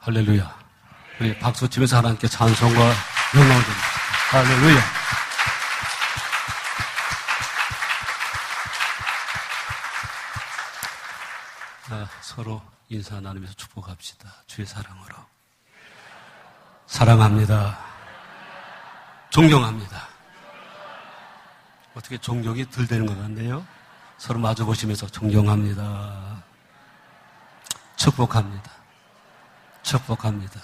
할렐루야. 우리 박수 치면서 하나님께 찬송과 영광을 드립니다. 할렐루야. 서로 인사 나누면서 축복합시다. 주의 사랑으로. 사랑합니다. 존경합니다. 어떻게 존경이 덜 되는 것 같네요. 서로 마주 보시면서 존경합니다. 축복합니다. 축복합니다.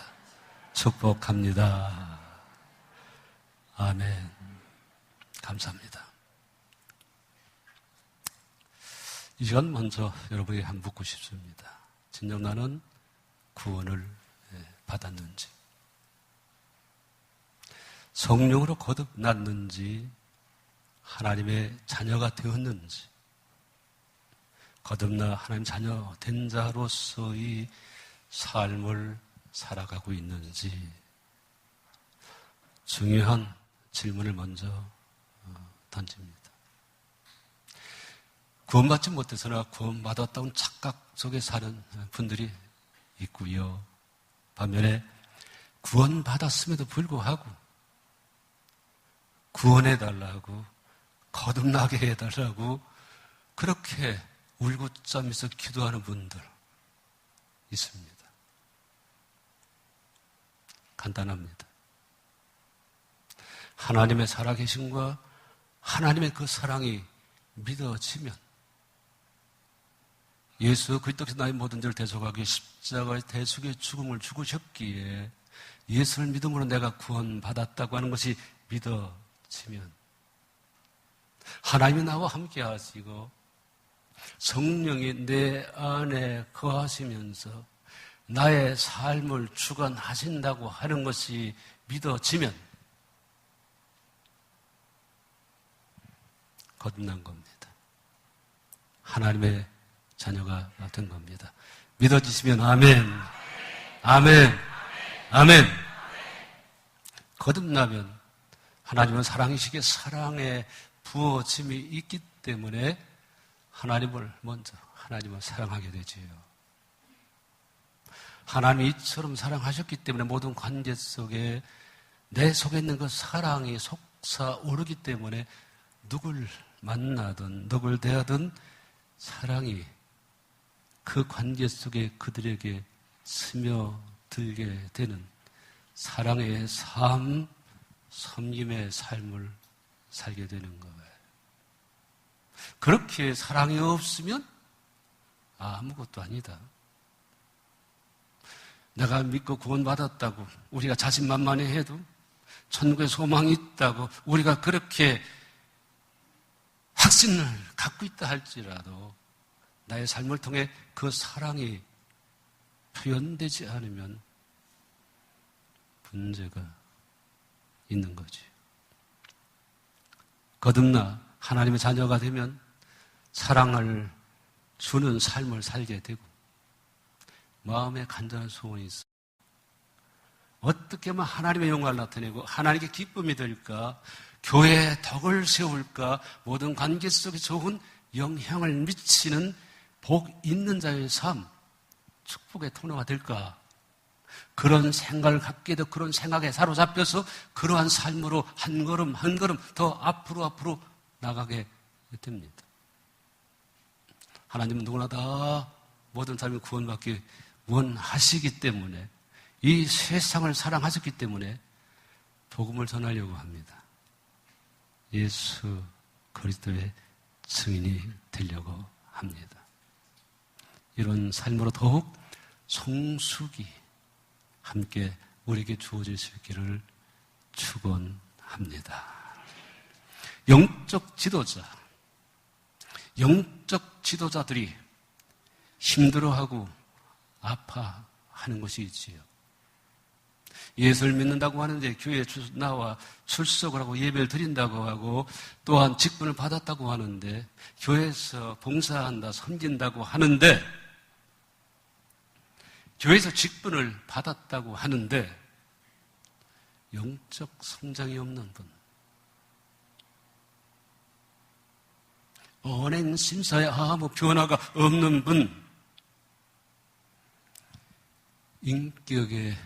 축복합니다. 아멘. 감사합니다. 이 시간 먼저 여러분에게 한번 묻고 싶습니다. 진정 나는 구원을 받았는지, 성령으로 거듭났는지, 하나님의 자녀가 되었는지, 거듭나 하나님 자녀 된 자로서의 삶을 살아가고 있는지 중요한 질문을 먼저 던집니다. 구원받지 못해서나 구원받았다는 착각 속에 사는 분들이 있고요. 반면에 구원받았음에도 불구하고 구원해달라고, 거듭나게 해달라고 그렇게 울고짜면서 기도하는 분들 있습니다. 간단합니다. 하나님의 살아계심과 하나님의 그 사랑이 믿어지면, 예수 그리스도께서 나의 모든 죄를 대속하기 십자가의 대속의 죽음을 죽으셨기에 예수를 믿음으로 내가 구원받았다고 하는 것이 믿어지면, 하나님이 나와 함께 하시고 성령이 내 안에 거하시면서 나의 삶을 주관하신다고 하는 것이 믿어지면 거듭난 겁니다. 하나님의 자녀가 된 겁니다. 믿어지시면 아멘, 아멘, 아멘. 거듭나면 하나님은 사랑이시기에 사랑의 부어짐이 있기 때문에 하나님을 사랑하게 되지요. 하나님이 이처럼 사랑하셨기 때문에 모든 관계 속에 내 속에 있는 그 사랑이 솟아오르기 때문에 누굴 만나든 누굴 대하든 사랑이 그 관계 속에 그들에게 스며들게 되는 사랑의 삶, 섬김의 삶을 살게 되는 거예요. 그렇게 사랑이 없으면 아무것도 아니다. 내가 믿고 구원받았다고 우리가 자신만만해해도, 천국에 소망이 있다고 우리가 그렇게 확신을 갖고 있다 할지라도 나의 삶을 통해 그 사랑이 표현되지 않으면 문제가 있는 거지. 거듭나 하나님의 자녀가 되면 사랑을 주는 삶을 살게 되고, 마음에 간절한 소원이 있어. 어떻게 하면 하나님의 영광을 나타내고 하나님께 기쁨이 될까, 교회에 덕을 세울까, 모든 관계 속에 좋은 영향을 미치는 복 있는 자의 삶, 축복의 통로가 될까, 그런 생각을 갖게 되고 그런 생각에 사로잡혀서 그러한 삶으로 한 걸음 한 걸음 더 앞으로 나가게 됩니다. 하나님은 누구나 다 모든 사람이 구원받기 원하시기 때문에, 이 세상을 사랑하셨기 때문에 복음을 전하려고 합니다. 예수 그리스도의 증인이 되려고 합니다. 이런 삶으로 더욱 성숙이 함께 우리에게 주어질 수 있기를 축원합니다. 영적 지도자들이 힘들어하고 아파하는 것이 있지요. 예수를 믿는다고 하는데 교회에 나와 출석을 하고 예배를 드린다고 하고, 또한 직분을 받았다고 하는데 교회에서 봉사한다, 섬긴다고 하는데, 교회에서 직분을 받았다고 하는데 영적 성장이 없는 분, 언행 심사에 아무 변화가 없는 분, 인격의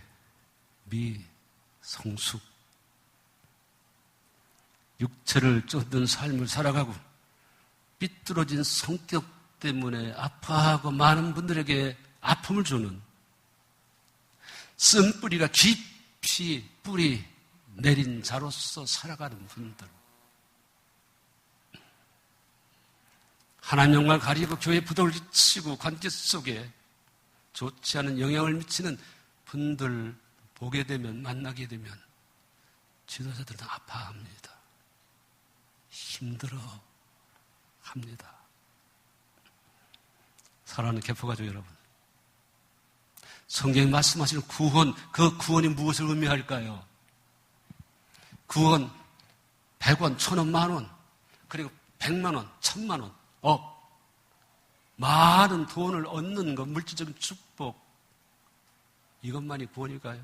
미성숙, 육체를 쫓는 삶을 살아가고 삐뚤어진 성격 때문에 아파하고 많은 분들에게 아픔을 주는 쓴뿌리가 깊이 뿌리 내린 자로서 살아가는 분들, 하나님 영광을 가리고 교회 부덕을 치고 관계 속에 좋지 않은 영향을 미치는 분들 보게 되면, 만나게 되면 지도자들은 아파합니다. 힘들어 합니다. 사랑하는 개포가족 여러분, 성경이 말씀하시는 구원, 그 구원이 무엇을 의미할까요? 구원, 100원, 1000원, 만원, 그리고 100만원, 1000만원, 많은 돈을 얻는 것, 물질적인 축복, 이것만이 구원일까요?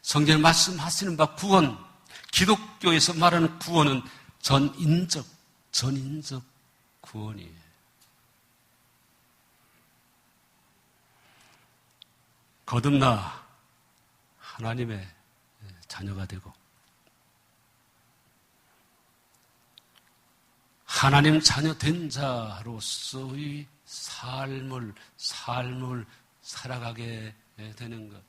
성경에 말씀하시는 바 구원, 기독교에서 말하는 구원은 전인적 구원이에요. 거듭나 하나님의 자녀가 되고 하나님 자녀 된 자로서의 삶을 살아가게 되는 것.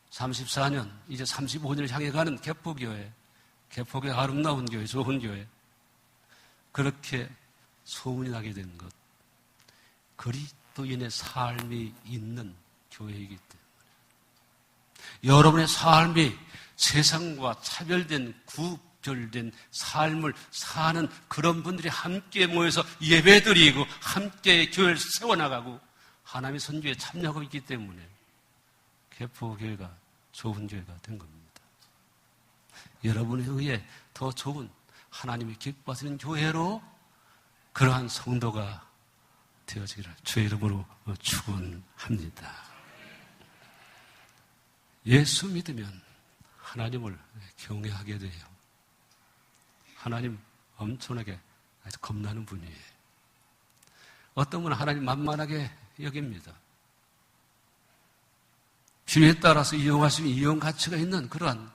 34년, 이제 35년을 향해 가는 개포교회, 개포교회 아름다운 교회, 좋은 교회, 그렇게 소문이 나게 된 것. 그리스도인의 삶이 있는 교회이기 때문에 여러분의 삶이 세상과 차별된 구별된 삶을 사는 그런 분들이 함께 모여서 예배드리고 함께 교회를 세워나가고 하나님의 선교에 참여하고 있기 때문에 개포교회가 좋은 교회가 된 겁니다. 여러분에 의해 더 좋은 하나님이 기뻐하시는 교회로 그러한 성도가 되어지기를 주의 이름으로 축원합니다. 예수 믿으면 하나님을 경외하게 돼요. 하나님 엄청나게 아주 겁나는 분이에요. 어떤 분은 하나님 만만하게 여깁니다. 필요에 따라서 이용할 수 있는 이용 가치가 있는 그러한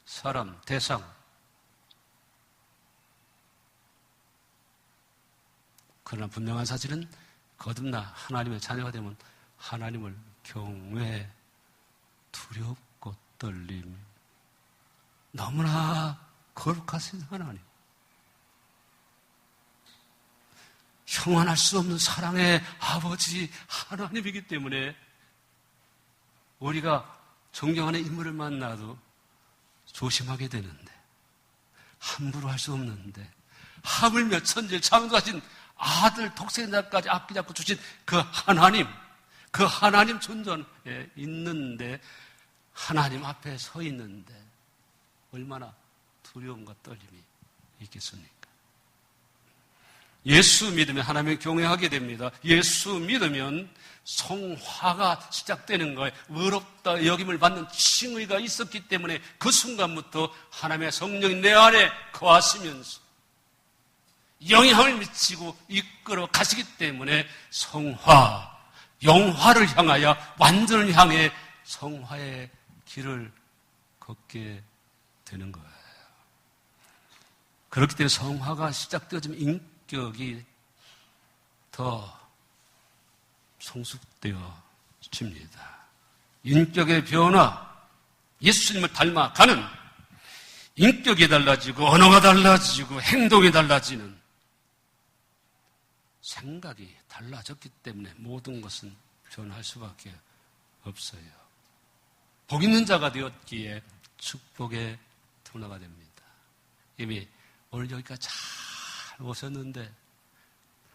사람, 대상. 그러나 분명한 사실은 거듭나 하나님의 자녀가 되면 하나님을 경외, 두렵고 떨림. 너무나 거룩하신 하나님. 형언할 수 없는 사랑의 아버지 하나님이기 때문에 우리가 존경하는 인물을 만나도 조심하게 되는데, 함부로 할 수 없는데, 하물며 천지를 창조하신 아들 독생자까지 아끼지 않고 주신 그 하나님 존재에 있는데, 하나님 앞에 서 있는데 얼마나 두려움과 떨림이 있겠습니까? 예수 믿으면 하나님을 경외하게 됩니다. 예수 믿으면 성화가 시작되는 거예요. 의롭다 여김을 받는 칭의가 있었기 때문에 그 순간부터 하나님의 성령이 내 안에 거하시면서 영향을 미치고 이끌어 가시기 때문에 성화, 영화를 향하여 완전을 향해 성화의 길을 걷게 되는 거예요. 그렇기 때문에 성화가 시작되어지면 인격이 더 성숙되어집니다. 인격의 변화, 예수님을 닮아가는 인격이 달라지고 언어가 달라지고 행동이 달라지는 생각이 달라졌기 때문에 모든 것은 변할 수밖에 없어요. 복 있는 자가 되었기에 축복의 통로가 됩니다. 이미 오늘 여기까지 잘 오셨는데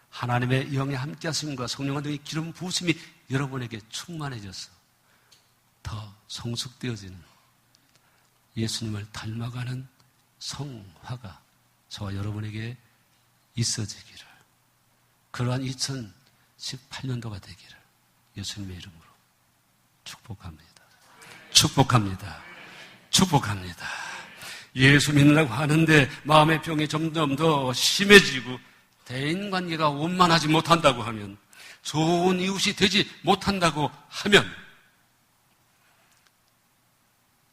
하나님의 영에 함께 하심과 성령과 등의 기름 부으심이 여러분에게 충만해져서 더 성숙되어지는 예수님을 닮아가는 성화가 저와 여러분에게 있어지기를, 그러한 2018년도가 되기를 예수님의 이름으로 축복합니다. 축복합니다. 축복합니다. 예수 믿는다고 하는데 마음의 병이 점점 더 심해지고 대인관계가 원만하지 못한다고 하면 좋은 이웃이 되지 못한다고 하면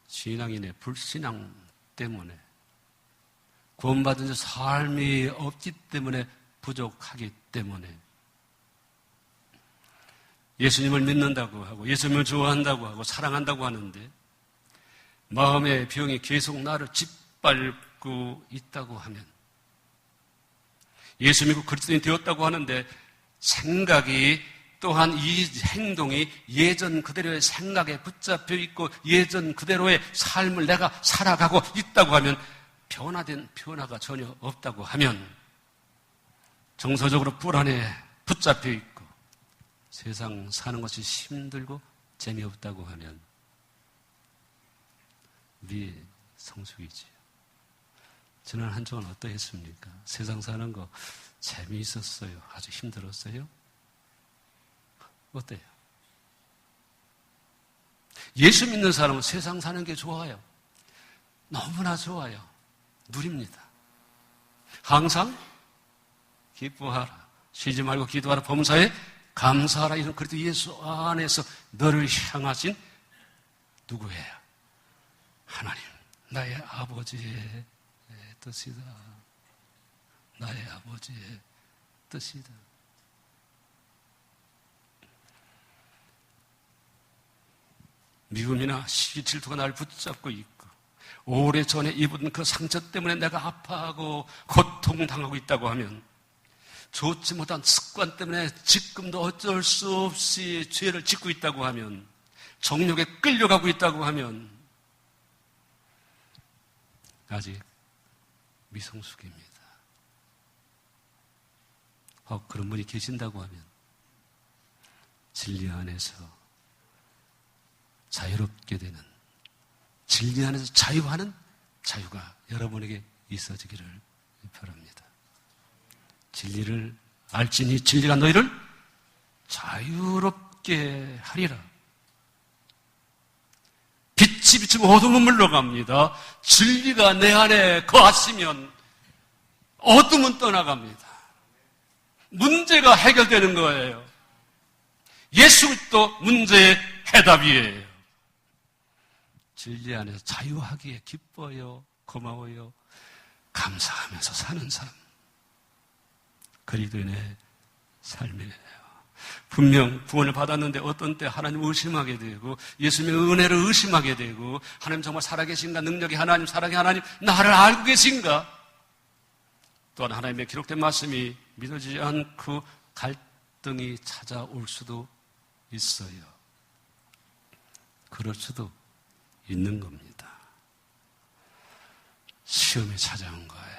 신앙인의 불신앙 때문에 구원받은 삶이 없기 때문에 부족하기 때문에 예수님을 믿는다고 하고 예수님을 좋아한다고 하고 사랑한다고 하는데 마음의 병이 계속 나를 짓밟고 있다고 하면 예수 믿고 그리스도인이 되었다고 하는데 생각이 또한 이 행동이 예전 그대로의 생각에 붙잡혀 있고 예전 그대로의 삶을 내가 살아가고 있다고 하면 변화가 전혀 없다고 하면 정서적으로 불안해 붙잡혀 있고 세상 사는 것이 힘들고 재미없다고 하면 우리 성숙이지요. 지난 한 주간 어떠했습니까? 세상 사는 거 재미있었어요? 아주 힘들었어요? 어때요? 예수 믿는 사람은 세상 사는 게 좋아요. 너무나 좋아요. 누립니다. 항상 기뻐하라. 쉬지 말고 기도하라. 범사에 감사하라. 이런 그래도 예수 안에서 너를 향하신 누구예요? 하나님, 나의 아버지의 뜻이다. 나의 아버지의 뜻이다. 미움이나 시기 질투가 나를 붙잡고 있고 오래전에 입은 그 상처 때문에 내가 아파하고 고통당하고 있다고 하면 좋지 못한 습관 때문에 지금도 어쩔 수 없이 죄를 짓고 있다고 하면 정욕에 끌려가고 있다고 하면 아직 미성숙입니다. 그런 분이 계신다고 하면 진리 안에서 자유롭게 되는 진리 안에서 자유하는 자유가 여러분에게 있어지기를 바랍니다. 진리를 알지니 진리가 너희를 자유롭게 하리라. 빛이 비치고 어둠은 물러갑니다. 진리가 내 안에 거하시면 어둠은 떠나갑니다. 문제가 해결되는 거예요. 예수 그리스도 문제의 해답이에요. 진리 안에서 자유하기에 기뻐요. 고마워요. 감사하면서 사는 삶. 그리스도인의 삶이에요. 분명 구원을 받았는데 어떤 때 하나님 의심하게 되고 예수님의 은혜를 의심하게 되고 하나님 정말 살아계신가? 능력이 하나님, 사랑의 하나님, 나를 알고 계신가? 또한 하나님의 기록된 말씀이 믿어지지 않고 갈등이 찾아올 수도 있어요. 그럴 수도 있는 겁니다. 시험이 찾아온 거예요.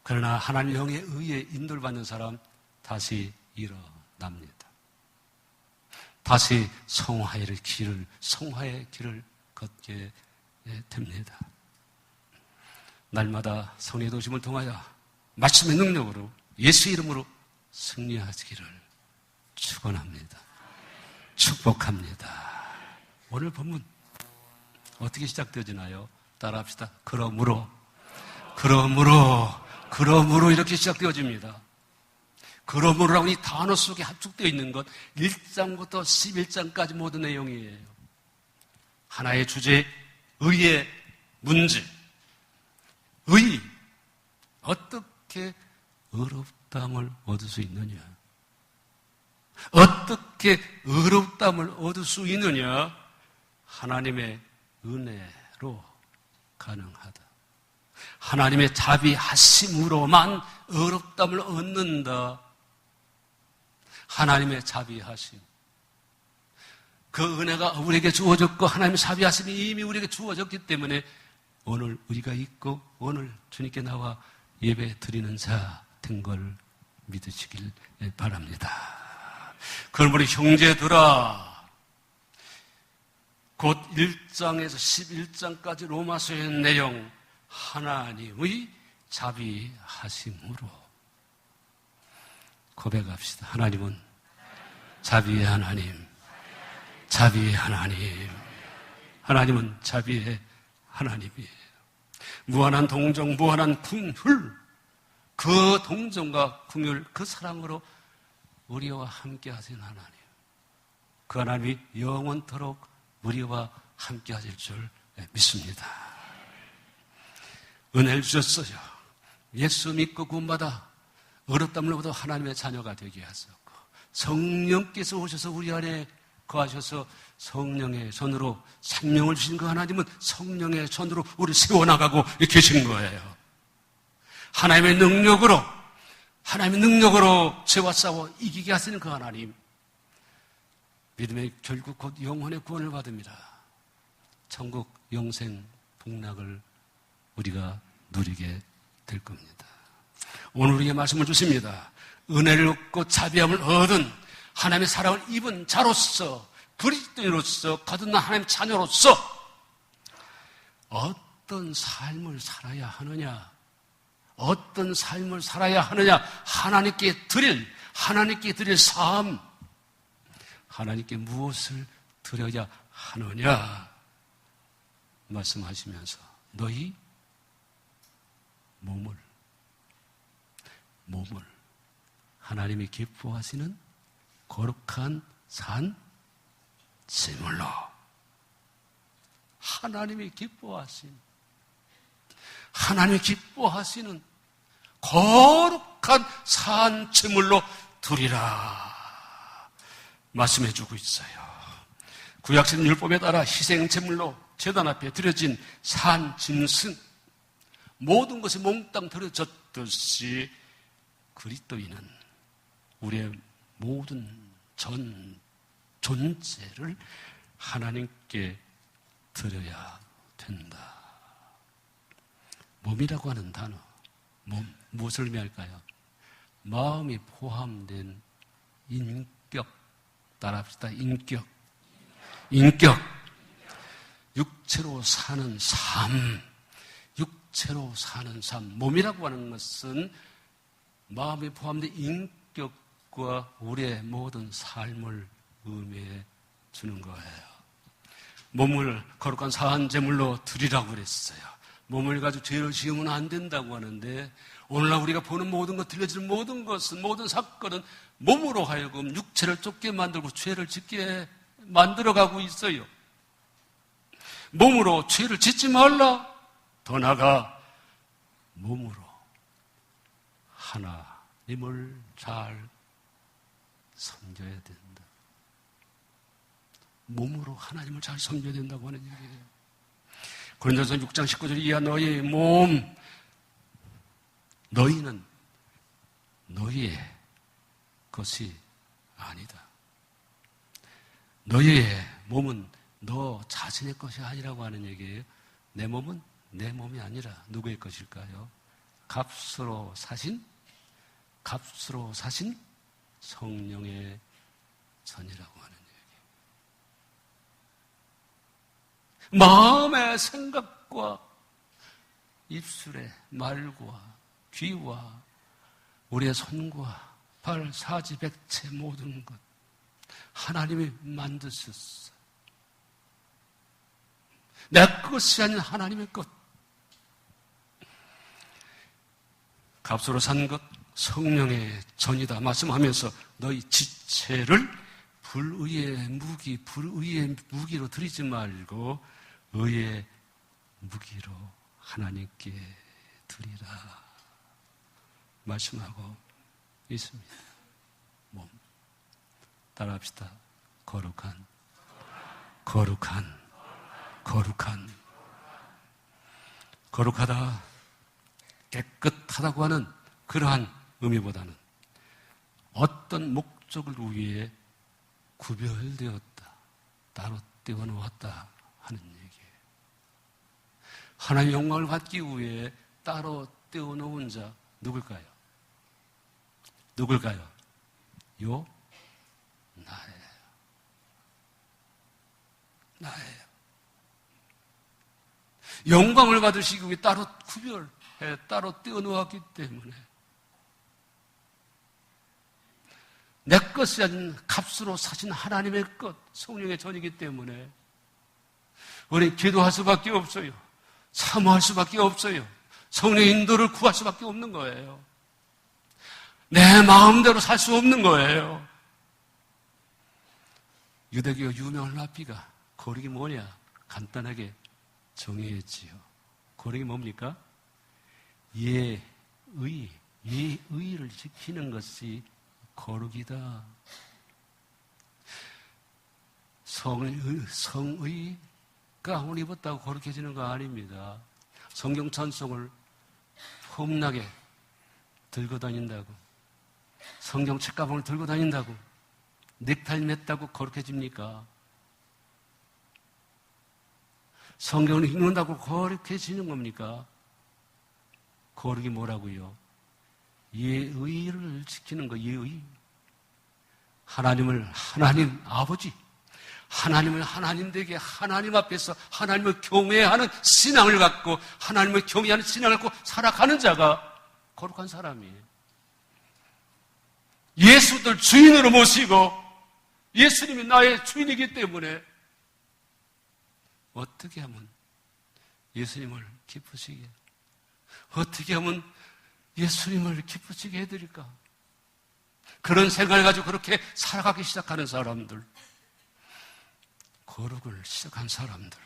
그러나 하나님 영의 의에 인도를 받는 사람 다시 일어납니다. 다시 성화의 길을 걷게 됩니다. 날마다 성령의 도심을 통하여 말씀의 능력으로 예수 이름으로 승리하시기를 축원합니다. 축복합니다. 오늘 본문 어떻게 시작되어지나요? 따라합시다. 그러므로 이렇게 시작되어집니다. 그러므로라고 이 단어 속에 합축되어 있는 것 1장부터 11장까지 모든 내용이에요. 하나의 주제, 의의 문제. 의, 어떻게 의롭다함을 얻을 수 있느냐? 어떻게 의롭다함을 얻을 수 있느냐? 하나님의 은혜로 가능하다. 하나님의 자비하심으로만 의롭다함을 얻는다. 하나님의 자비하심. 그 은혜가 우리에게 주어졌고 하나님의 자비하심이 이미 우리에게 주어졌기 때문에 오늘 우리가 있고 오늘 주님께 나와 예배 드리는 자 된 걸 믿으시길 바랍니다. 그러므로 형제들아, 곧 1장에서 11장까지 로마서의 내용, 하나님의 자비하심으로 고백합시다. 하나님은 자비의 하나님, 자비의 하나님, 하나님은 자비의 하나님이에요. 무한한 동정, 무한한 긍휼, 그 동정과 긍휼, 그 사랑으로 우리와 함께 하신 하나님. 그 하나님이 영원토록 우리와 함께 하실 줄 믿습니다. 은혜를 주셨어요. 예수 믿고 구원받아 어렵다물로도 하나님의 자녀가 되게 하셨고, 성령께서 오셔서 우리 안에 거하셔서 성령의 손으로 생명을 주신 그 하나님은 성령의 손으로 우리를 세워나가고 계신 거예요. 하나님의 능력으로 죄와 싸워 이기게 하시는 그 하나님, 믿음의 결국 곧 영혼의 구원을 받습니다. 천국 영생 복락을 우리가 누리게 될 겁니다. 오늘 우리에게 말씀을 주십니다. 은혜를 얻고 자비함을 얻은 하나님의 사랑을 입은 자로서, 그리스도인으로서, 거듭난 하나님의 자녀로서 어떤 삶을 살아야 하느냐, 어떤 삶을 살아야 하느냐, 하나님께 드릴 삶, 하나님께 무엇을 드려야 하느냐 말씀하시면서 너희 몸을 하나님이 기뻐하시는 거룩한 산 제물로, 하나님이 기뻐하시는 거룩한 산 제물로 드리라 말씀해 주고 있어요. 구약시대 율법에 따라 희생 제물로 제단 앞에 드려진 산 짐승, 모든 것이 몽땅 드려졌듯이 그리스도인은 우리의 모든 전 존재를 하나님께 드려야 된다. 몸이라고 하는 단어, 무엇을 의미할까요? 마음이 포함된 인격, 따라합시다. 인격. 육체로 사는 삶. 몸이라고 하는 것은 마음이 포함된 인격과 우리의 모든 삶을 의미해 주는 거예요. 몸을 거룩한 사한제물로 드리라고 그랬어요. 몸을 가지고 죄를 지으면 안 된다고 하는데, 오늘날 우리가 보는 모든 것, 들려지는 모든 것은, 모든 사건은 몸으로 하여금 육체를 좁게 만들고 죄를 짓게 만들어가고 있어요. 몸으로 죄를 짓지 말라. 더 나아가 몸으로 하나님을 잘 섬겨야 된다. 몸으로 하나님을 잘 섬겨야 된다고 하는 얘기예요. 고린도서 6장 19절 이하 너희의 몸, 너희는 너희의 것이 아니다. 너희의 몸은 너 자신의 것이 아니라고 하는 얘기예요. 내 몸은 내 몸이 아니라 누구의 것일까요? 값으로 사신 성령의 전이라고 하는 얘기. 마음의 생각과 입술의 말과 귀와 우리의 손과 발, 사지, 백체 모든 것 하나님이 만드셨어. 내 것이 아닌 하나님의 것. 값으로 산 것, 성령의 전이다 말씀하면서 너희 지체를 불의의 무기로 드리지 말고 의의 무기로 하나님께 드리라 말씀하고 있습니다. 몸 따라합시다. 거룩하다, 깨끗하다고 하는 그러한 의미보다는 어떤 목적을 위해 구별되었다, 따로 떼어놓았다 하는 얘기예요. 하나님의 영광을 받기 위해 따로 떼어놓은 자 누굴까요? 나예요. 영광을 받으시기 위해 따로 구별해, 따로 떼어놓았기 때문에 내 것이 아닌 값으로 사신 하나님의 것, 성령의 전이기 때문에 우리 기도할 수밖에 없어요. 사모할 수밖에 없어요. 성령의 인도를 구할 수밖에 없는 거예요. 내 마음대로 살 수 없는 거예요. 유대교 유명한 랍비가 거룩이 뭐냐? 간단하게 정의했지요. 거룩이 뭡니까? 예의를 지키는 것이 거룩이다. 성의 가운을 입었다고 거룩해지는 거 아닙니다. 성경 찬송을 폼나게 들고 다닌다고, 성경 책가방을 들고 다닌다고, 넥타이 맸다고 거룩해집니까? 성경을 읽는다고 거룩해지는 겁니까? 거룩이 뭐라고요? 예의를 지키는 거, 예의. 하나님을 하나님 아버지, 하나님을 하나님 되게 하나님 앞에서 하나님을 경외하는 신앙을 갖고 하나님을 경외하는 신앙을 갖고 살아가는 자가 거룩한 사람이에요. 예수들 주인으로 모시고 예수님이 나의 주인이기 때문에 어떻게 하면 예수님을 기쁘시게, 어떻게 하면 예수님을 기쁘시게 해드릴까? 그런 생각을 가지고 그렇게 살아가기 시작하는 사람들, 거룩을 시작한 사람들,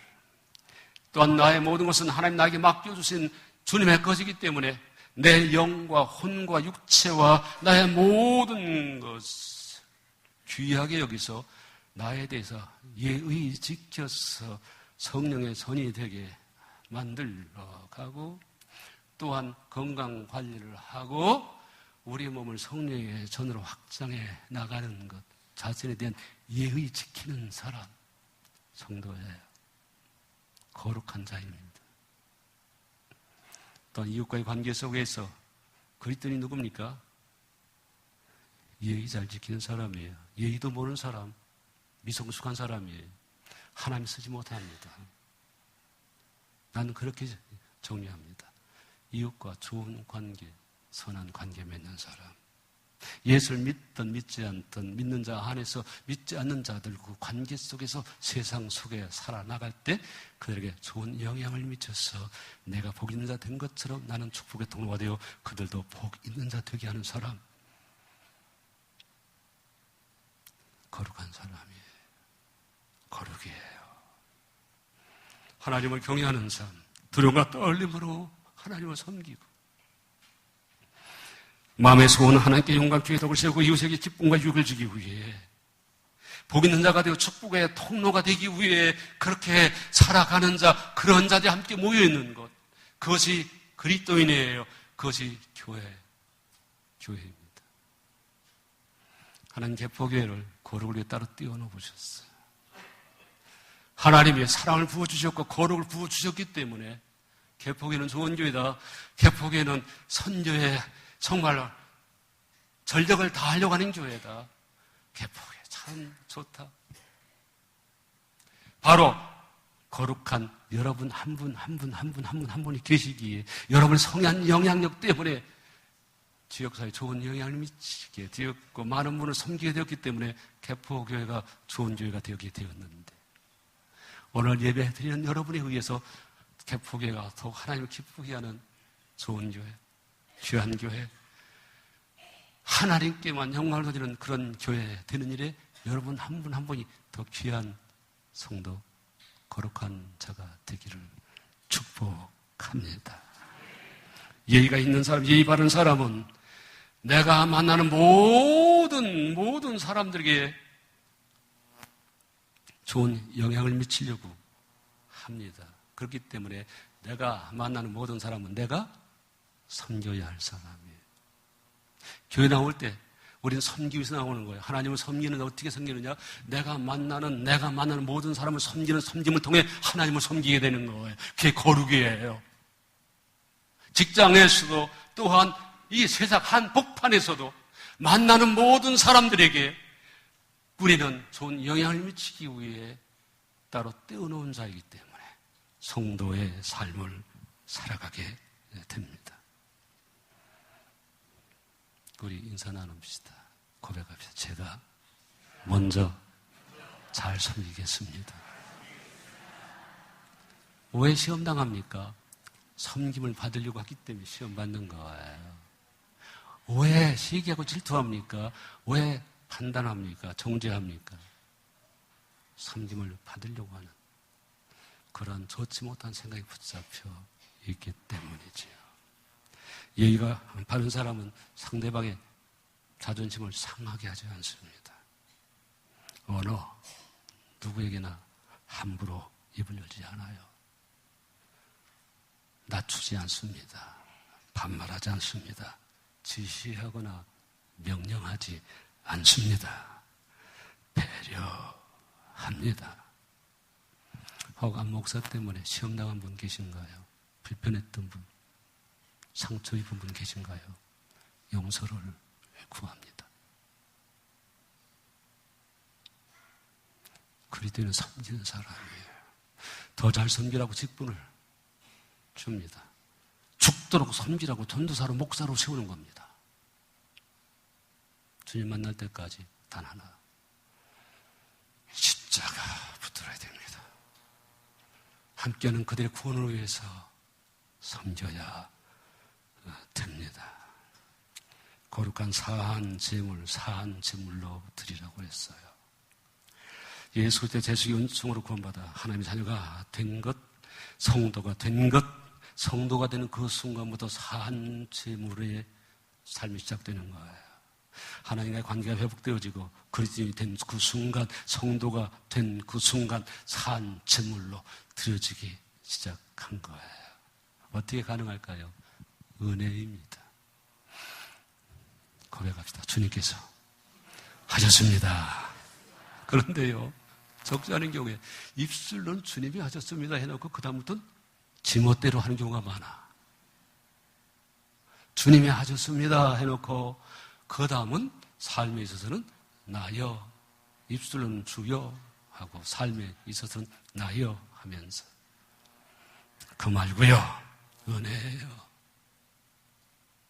또한 나의 모든 것은 하나님 나에게 맡겨주신 주님의 것이기 때문에 내 영과 혼과 육체와 나의 모든 것을 귀하게 여기서 나에 대해서 예의 지켜서 성령의 전이 되게 만들어 가고, 또한 건강 관리를 하고 우리 몸을 성령의 전으로 확장해 나가는 것, 자신에 대한 예의 지키는 사람, 성도예요. 거룩한 자입니다. 또한 이웃과의 관계 속에서 그리스도인이 누굽니까? 예의 잘 지키는 사람이에요. 예의도 모르는 사람, 미성숙한 사람이에요. 하나님 쓰지 못합니다. 나는 그렇게 정리합니다. 이웃과 좋은 관계, 선한 관계 맺는 사람. 예수를 믿든 믿지 않든 믿는 자 안에서 믿지 않는 자들 그 관계 속에서 세상 속에 살아나갈 때 그들에게 좋은 영향을 미쳐서 내가 복 있는 자 된 것처럼 나는 축복의 통로가 되어 그들도 복 있는 자 되게 하는 사람. 거룩한 사람이에요. 거룩이에요. 하나님을 경외하는 삶, 두려움과 떨림으로 하나님을 섬기고 마음의 소원은 하나님께 영광주의 덕을 세우고 이웃에게 기쁨과 유익을 주기 위해 복 있는 자가 되어 축복의 통로가 되기 위해 그렇게 살아가는 자, 그런 자들이 함께 모여있는 것, 그것이 그리스도인이에요. 그것이 교회입니다. 하나님 개포교회를 거룩을 위해 따로 띄워놓으셨어요. 하나님이 사랑을 부어주셨고 거룩을 부어주셨기 때문에 개포교회는 좋은 교회다. 개포교회는 선교에 정말 전력을 다하려고 하는 교회다. 개포교회 참 좋다. 바로 거룩한 여러분 한 분이 계시기에 여러분의 성향 영향력 때문에 지역사회에 좋은 영향을 미치게 되었고 많은 분을 섬기게 되었기 때문에 개포교회가 좋은 교회가 되게 되었는데 오늘 예배 드리는 여러분에 의해서 개포교회가 더욱 하나님을 기쁘게 하는 좋은 교회, 귀한 교회, 하나님께만 영광을 돌리는 그런 교회 되는 일에 여러분 한 분 한 분이 더 귀한 성도, 거룩한 자가 되기를 축복합니다. 예의가 있는 사람, 예의 바른 사람은 내가 만나는 모든 사람들에게 좋은 영향을 미치려고 합니다. 그렇기 때문에 내가 만나는 모든 사람은 내가 섬겨야 할 사람이에요. 교회 나올 때 우리는 섬기기 위해서 나오는 거예요. 하나님을 섬기는데 어떻게 섬기느냐? 내가 만나는 모든 사람을 섬김을 통해 하나님을 섬기게 되는 거예요. 그게 거룩이에요. 직장에서도 또한 이 세상 한복판에서도 만나는 모든 사람들에게 우리는 좋은 영향을 미치기 위해 따로 떼어놓은 자이기 때문에 성도의 삶을 살아가게 됩니다. 우리 인사 나눕시다. 고백합시다. 제가 먼저 잘 섬기겠습니다. 왜 시험 당합니까? 섬김을 받으려고 하기 때문에 시험 받는 거예요. 왜 시기하고 질투합니까? 왜 판단합니까? 정죄합니까? 섬김을 받으려고 하는 그런 좋지 못한 생각이 붙잡혀 있기 때문이지요. 예의가 바른 사람은 상대방의 자존심을 상하게 하지 않습니다. 어느 누구에게나 함부로 입을 열지 않아요. 낮추지 않습니다. 반말하지 않습니다. 지시하거나 명령하지 않습니다. 배려합니다. 허감 목사 때문에 시험 나간 분 계신가요? 불편했던 분, 상처 입은 분 계신가요? 용서를 구합니다. 그리스도인은 섬기는 사람이에요. 더 잘 섬기라고 직분을 줍니다. 죽도록 섬기라고 전도사로 목사로 세우는 겁니다. 주님 만날 때까지 단 하나, 십자가 붙들어야 됩니다. 함께하는 그들의 구원을 위해서 섬겨야 됩니다. 거룩한 사한 제물로 드리라고 했어요. 예수 그리스도의 제수의 은총으로 구원받아 하나님의 자녀가 된 것, 성도가 된 것, 성도가 되는 그 순간부터 사한 제물의 삶이 시작되는 거예요. 하나님과의 관계가 회복되어지고 그리스도인이 된 그 순간, 성도가 된 그 순간 사한 제물로 드려지기 시작한 거예요. 어떻게 가능할까요? 은혜입니다. 고백합시다. 주님께서 하셨습니다. 그런데요, 적지 않은 경우에 입술로는 주님이 하셨습니다 해놓고 그 다음부터는 지멋대로 하는 경우가 많아. 주님이 하셨습니다 해놓고 그 다음은 삶에 있어서는 나여, 입술로는 주여 하고 삶에 있어서는 나여 하면서 그 말고요, 은혜예요.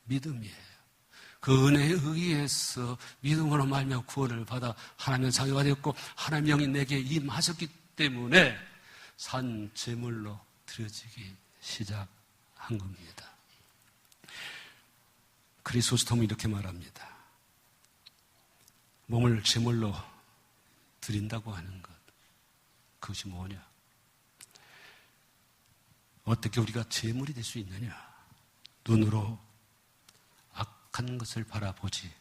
믿음이에요. 그 은혜에 의해서 믿음으로 말미암아 구원을 받아 하나님의 자녀가 되었고 하나님의 영이 내게 임하셨기 때문에 산 제물로 드려지기 시작한 겁니다. 크리소스톰은 이렇게 말합니다. 몸을 제물로 드린다고 하는 것, 그것이 뭐냐? 어떻게 우리가 제물이 될 수 있느냐? 눈으로 악한 것을 바라보지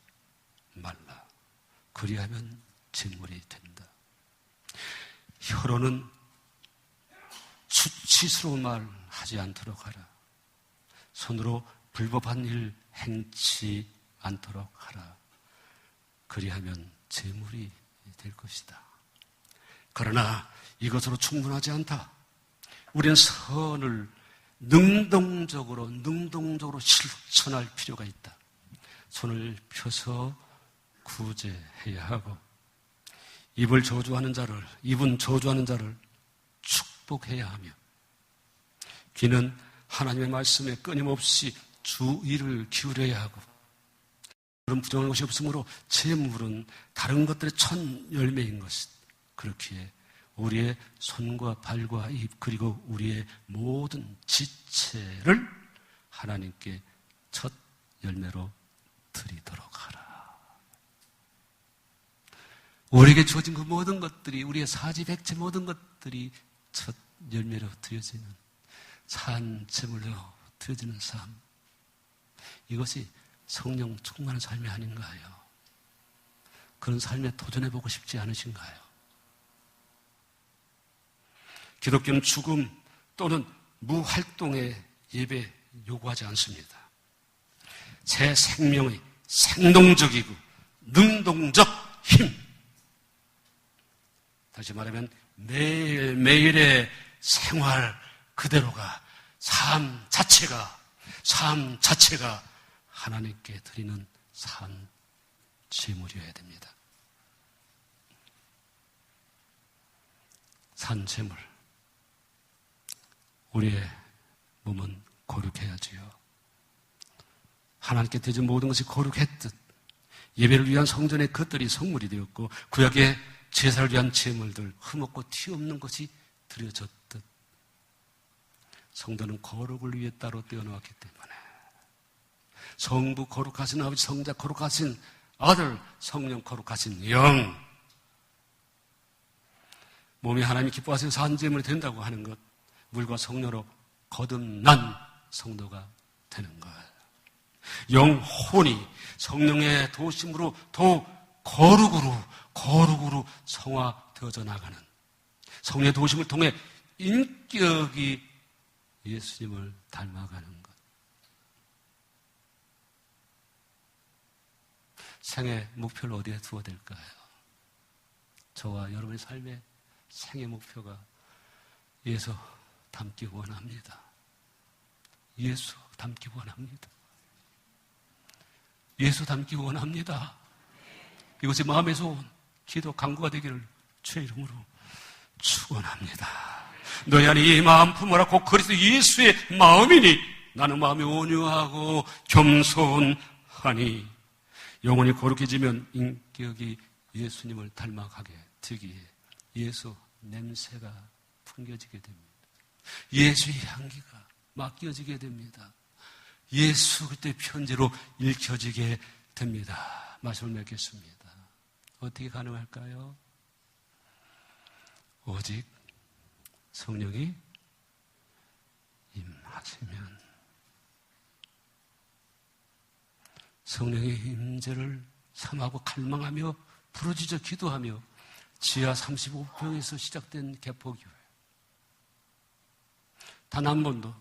말라. 그리하면 제물이 된다. 혀로는 수치스러운 말 하지 않도록 하라. 손으로 불법한 일 행치 않도록 하라. 그리하면 제물이 될 것이다. 그러나 이것으로 충분하지 않다. 우리는 선을 능동적으로 실천할 필요가 있다. 손을 펴서 구제해야 하고 입은 저주하는 자를 축복해야 하며 귀는 하나님의 말씀에 끊임없이 주의를 기울여야 하고 그런 부정한 것이 없으므로 제물은 다른 것들의 첫 열매인 것이 그렇기에 우리의 손과 발과 입 그리고 우리의 모든 지체를 하나님께 첫 열매로 드리도록 하라. 우리에게 주어진 그 모든 것들이 우리의 사지백체 모든 것들이 첫 열매로 드려지는 산 제물로 드려지는 삶, 이것이 성령 충만한 삶이 아닌가요? 그런 삶에 도전해보고 싶지 않으신가요? 기독교는 죽음 또는 무활동의 예배 요구하지 않습니다. 새 생명의 생동적이고 능동적 힘. 다시 말하면 매일매일의 생활 그대로가 삶 자체가 하나님께 드리는 산 제물이어야 됩니다. 산 제물. 우리의 몸은 거룩해야지요. 하나님께 드린 모든 것이 거룩했듯 예배를 위한 성전의 것들이 성물이 되었고 구약의 제사를 위한 제물들 흠없고 티 없는 것이 드려졌듯 성도는 거룩을 위해 따로 떼어놓았기 때문에 성부 거룩하신 아버지, 성자 거룩하신 아들, 성령 거룩하신 영. 몸이 하나님이 기뻐하시는 산재물이 된다고 하는 것, 물과 성령으로 거듭난 성도가 되는 것. 영혼이 성령의 도심으로 더욱 거룩으로 성화되어져 나가는, 성령의 도심을 통해 인격이 예수님을 닮아가는 것. 생애 목표를 어디에 두어야 될까요? 저와 여러분의 삶의 생애 목표가 예수 닮기 원합니다. 예수 닮기 원합니다. 예수 닮기 원합니다. 이것이 마음에서 온 기도 간구가 되기를 주의 이름으로 축원합니다. 너희 안에 이 마음 품어라. 곧 그리스도 예수의 마음이니 나는 마음이 온유하고 겸손하니. 영혼이 거룩해지면 인격이 예수님을 닮아가게 되기에 예수 냄새가 풍겨지게 됩니다. 예수의 향기가 맡겨지게 됩니다. 예수 그때 편지로 읽혀지게 됩니다. 말씀을 맺겠습니다. 어떻게 가능할까요? 오직 성령이 임하시면, 성령의 임재를 삼하고 갈망하며 부르짖어 기도하며 지하 35평에서 시작된 개포교회, 단 한 번도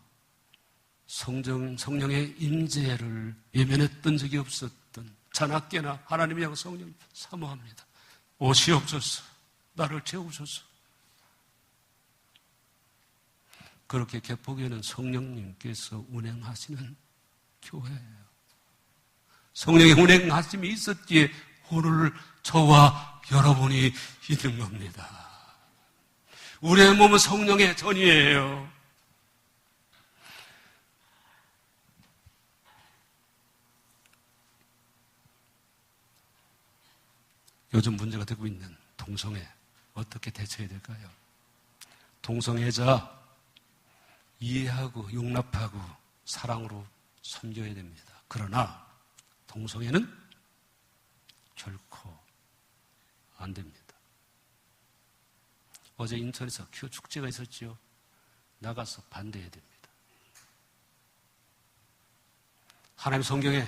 성령의 임재를 외면했던 적이 없었던 자나깨나 하나님의 양 성령 사모합니다. 오시옵소서, 나를 채우소서. 그렇게 개포교회는 성령님께서 운행하시는 교회예요. 성령의 운행하심이 있었기에 오늘 저와 여러분이 있는 겁니다. 우리의 몸은 성령의 전이에요. 요즘 문제가 되고 있는 동성애, 어떻게 대처해야 될까요? 동성애자 이해하고 용납하고 사랑으로 섬겨야 됩니다. 그러나 동성애는 결코 안 됩니다. 어제 인천에서 큐 축제가 있었죠. 나가서 반대해야 됩니다. 하나님 성경에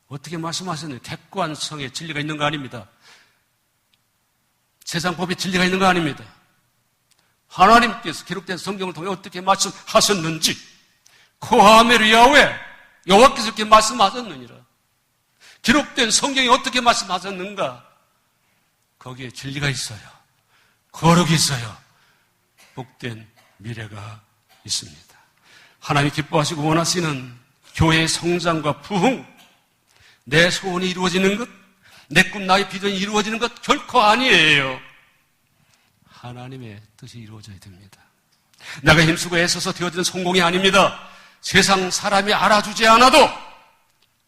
어떻게 말씀하셨는지 객관성의 진리가 있는 거 아닙니다. 세상 법의 진리가 있는 거 아닙니다. 하나님께서 기록된 성경을 통해 어떻게 말씀하셨는지, 코하메르 야훼 여호와께서 이렇게 말씀하셨느니라. 기록된 성경이 어떻게 말씀하셨는가? 거기에 진리가 있어요. 거룩이 있어요. 복된 미래가 있습니다. 하나님이 기뻐하시고 원하시는 교회의 성장과 부흥, 내 소원이 이루어지는 것, 내 꿈, 나의 비전이 이루어지는 것 결코 아니에요. 하나님의 뜻이 이루어져야 됩니다. 내가 힘쓰고 애써서 되어지는 성공이 아닙니다. 세상 사람이 알아주지 않아도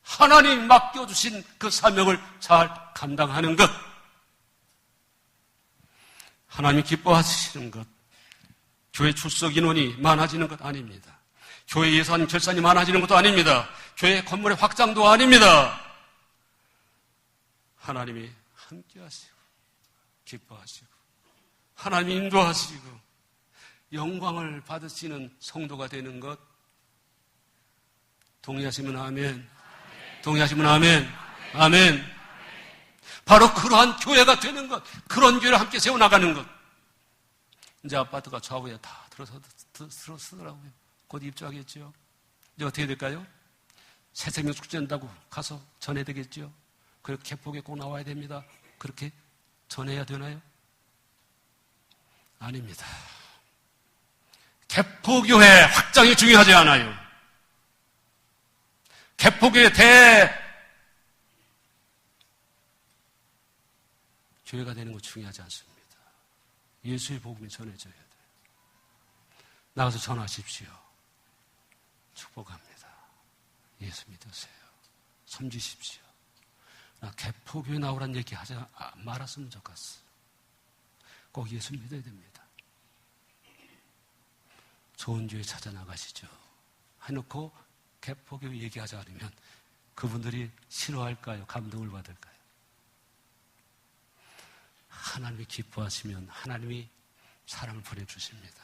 하나님 맡겨주신 그 사명을 잘 감당하는 것, 하나님이 기뻐하시는 것, 교회 출석 인원이 많아지는 것 아닙니다. 교회 예산 결산이 많아지는 것도 아닙니다. 교회 건물의 확장도 아닙니다. 하나님이 함께 하시고 기뻐하시고 하나님이 인도하시고 영광을 받으시는 성도가 되는 것, 동의하시면 아멘. 동의하시면 아멘. 아멘. 바로 그러한 교회가 되는 것, 그런 교회를 함께 세워나가는 것. 이제 아파트가 좌우에 다 들어서더라고요. 곧 입주하겠죠. 이제 어떻게 될까요? 새생명 축제한다고 가서 전해야 되겠죠. 그리고 개포교회 꼭 나와야 됩니다. 그렇게 전해야 되나요? 아닙니다. 개포교회 확장이 중요하지 않아요. 개포교회 교회가 되는 거 중요하지 않습니다. 예수의 복음이 전해져야 돼요. 나가서 전하십시오. 축복합니다. 예수 믿으세요. 섬기십시오. 나 개포교회 나오란 얘기 하지 말았으면 좋겠어. 꼭 예수 믿어야 됩니다. 좋은 교회 찾아 나가시죠. 해놓고 개포교회 얘기하지 않으면 그분들이 싫어할까요? 감동을 받을까요? 하나님이 기뻐하시면 하나님이 사람을 보내주십니다.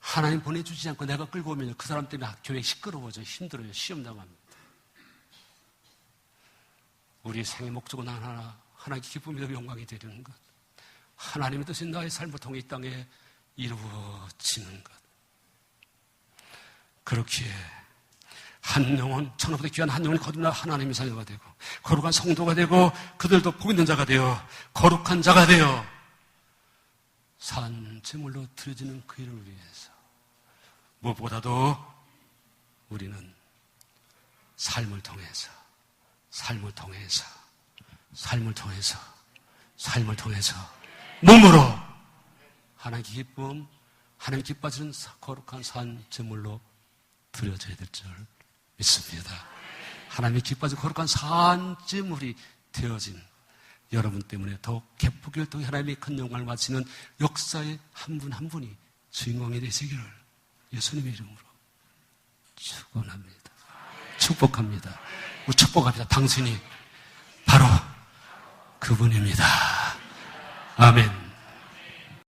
하나님 보내주지 않고 내가 끌고 오면 그 사람 때문에 교회 시끄러워져 힘들어요. 시험 당합니다. 우리 생의 목적은 하나, 하나님께 기쁨이고 영광이 되는 것. 하나님의 뜻이 나의 삶을 통해 이 땅에 이루어지는 것. 그렇기에 한 영혼, 천하보다 귀한 한 영혼이 거듭나 하나님의 자녀가 되고 거룩한 성도가 되고 그들도 복 있는 자가 되어 거룩한 자가 되어 산 제물로 드려지는 그 일을 위해서 무엇보다도 우리는 삶을 통해서 몸으로 하나님 기쁨, 하나님 기뻐하시는 거룩한 산 제물로 드려져야 될 줄 믿습니다. 하나님이 기뻐하시는 거룩한 산 제물이 되어진 여러분 때문에 더욱 기쁘기를 통해 하나님의 큰 영광을 바치는 역사의 한 분 한 분이 주인공이 되시기를 예수님의 이름으로 축원합니다. 축복합니다. 우리 축복합니다. 당신이 바로 그분입니다. 아멘.